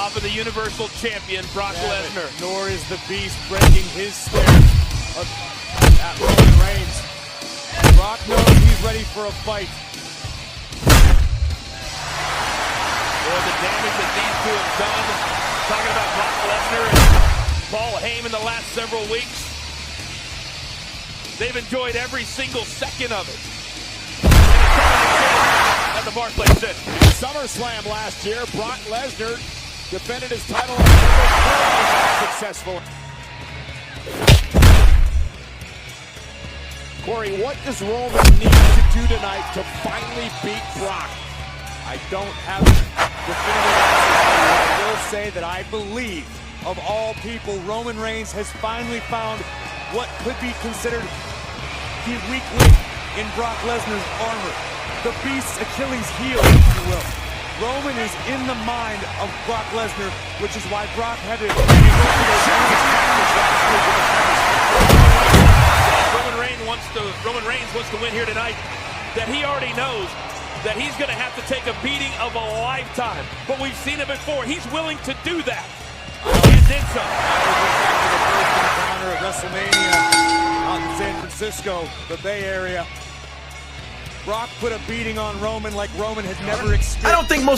off of the Universal Champion, Brock Lesnar. Nor is the Beast breaking his stare at Roman Reigns. Brock knows he's ready for a fight. Boy, the damage that these two have done. Talking about Brock Lesnar and Paul Heyman the last several weeks. They've enjoyed every single second of it. At the Barclays Center. SummerSlam last year, Brock Lesnar defended his title and was successful. Corey, what does Roman need to do tonight to finally beat Brock? I don't have definitive answers. I will say that I believe, of all people, Roman Reigns has finally found what could be considered the weak link in Brock Lesnar's armor. The Beast's Achilles heel, if you will. Roman is in the mind of Brock Lesnar, which is why Brock had to Roman Reigns wants to win here tonight. That he already knows that he's going to have to take a beating of a lifetime. But we've seen it before. He's willing to do that. And then some. The first encounter at WrestleMania out in San Francisco, the Bay Area. Brock put a beating on Roman like Roman had never experienced. I don't think most